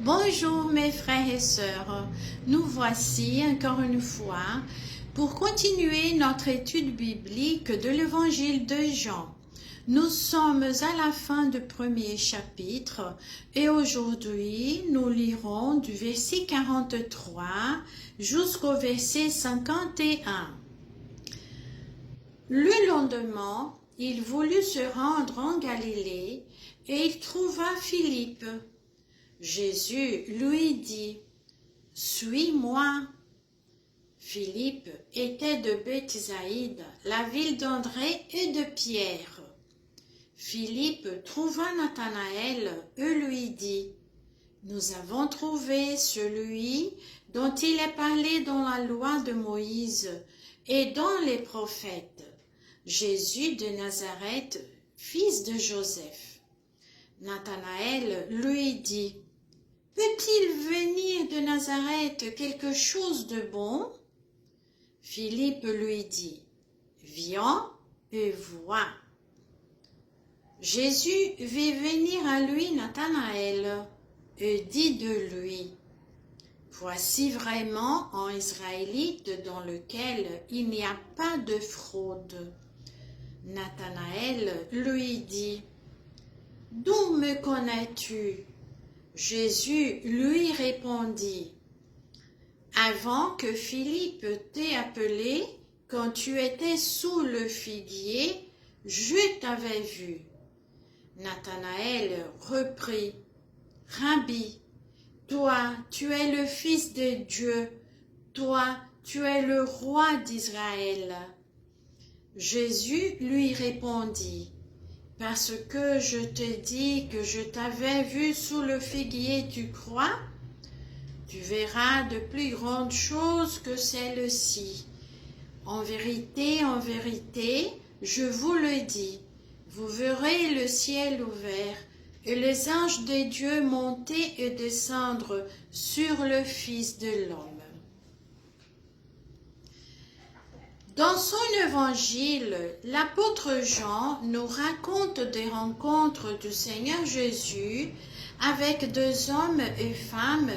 Bonjour mes frères et sœurs, nous voici encore une fois pour continuer notre étude biblique de l'évangile de Jean. Nous sommes à la fin du premier chapitre et aujourd'hui nous lirons du verset 43 jusqu'au verset 51. Le lendemain, il voulut se rendre en Galilée et il trouva Philippe. Jésus lui dit, « Suis-moi. » Philippe était de Bethsaïde, la ville d'André et de Pierre. Philippe trouva Nathanaël et lui dit, « Nous avons trouvé celui dont il est parlé dans la loi de Moïse et dans les prophètes, Jésus de Nazareth, fils de Joseph. » Nathanaël lui dit, « Peut-il venir de Nazareth quelque chose de bon ?» Philippe lui dit, « Viens et vois. » Jésus vit venir à lui Nathanaël et dit de lui, « Voici vraiment un Israélite dans lequel il n'y a pas de fraude. » Nathanaël lui dit, « D'où me connais-tu » Jésus lui répondit, « Avant que Philippe t'ait appelé, quand tu étais sous le figuier, je t'avais vu. » Nathanaël reprit, « Rabbi, toi, tu es le Fils de Dieu, toi, tu es le roi d'Israël. » Jésus lui répondit, « Parce que je te dis que je t'avais vu sous le figuier, tu crois? Tu verras de plus grandes choses que celles-ci. En vérité, je vous le dis, vous verrez le ciel ouvert et les anges de Dieu monter et descendre sur le Fils de l'homme. » Dans son évangile, l'apôtre Jean nous raconte des rencontres du Seigneur Jésus avec deux hommes et femmes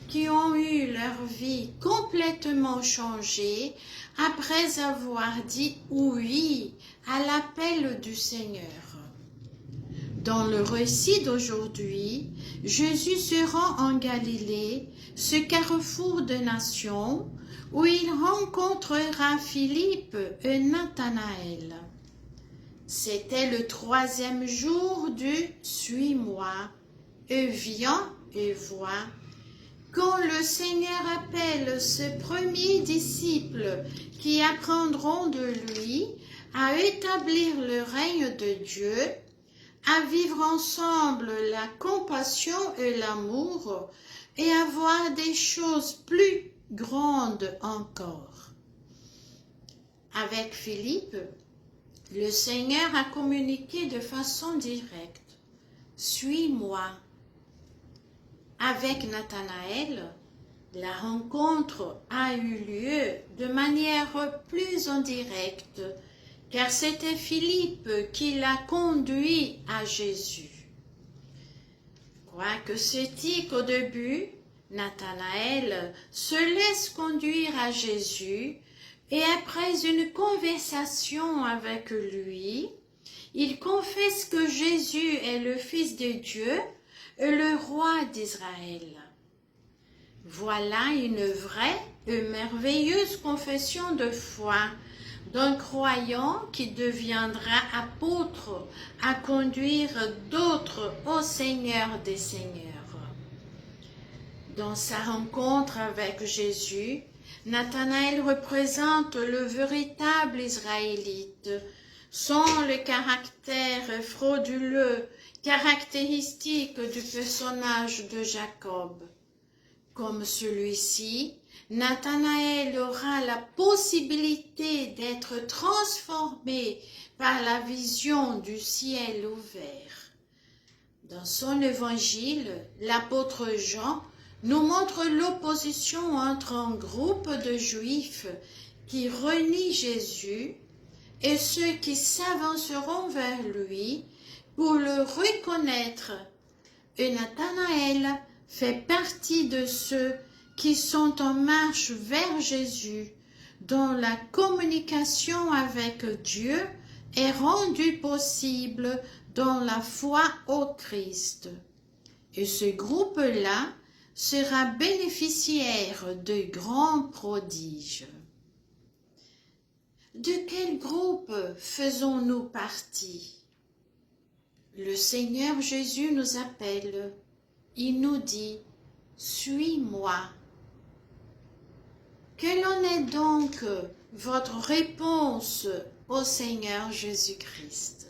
qui ont eu leur vie complètement changée après avoir dit oui à l'appel du Seigneur. Dans le récit d'aujourd'hui, Jésus se rend en Galilée, ce carrefour de nations, où il rencontrera Philippe et Nathanaël. C'était le 3e jour du « Suis-moi » et « Viens et vois ». Quand le Seigneur appelle ses premiers disciples qui apprendront de lui à établir le règne de Dieu, à vivre ensemble la compassion et l'amour et à voir des choses plus grandes encore. Avec Philippe, le Seigneur a communiqué de façon directe. « Suis-moi ». Avec Nathanaël, la rencontre a eu lieu de manière plus indirecte, car c'était Philippe qui l'a conduit à Jésus. Quoique c'est dit qu'au début, Nathanaël se laisse conduire à Jésus et après une conversation avec lui, il confesse que Jésus est le Fils de Dieu et le roi d'Israël. Voilà une vraie et merveilleuse confession de foi d'un croyant qui deviendra apôtre à conduire d'autres au Seigneur des Seigneurs. Dans sa rencontre avec Jésus, Nathanaël représente le véritable Israélite, sans le caractère frauduleux caractéristique du personnage de Jacob. Comme celui-ci, Nathanaël aura la possibilité d'être transformé par la vision du ciel ouvert. Dans son évangile, l'apôtre Jean nous montre l'opposition entre un groupe de Juifs qui renient Jésus et ceux qui s'avanceront vers lui pour le reconnaître. Et Nathanaël fait partie de ceux qui sont en marche vers Jésus, dont la communication avec Dieu est rendue possible dans la foi au Christ. Et ce groupe-là sera bénéficiaire de grands prodiges. De quel groupe faisons-nous partie? Le Seigneur Jésus nous appelle. Il nous dit « Suis-moi ». Quelle en est donc votre réponse au Seigneur Jésus-Christ?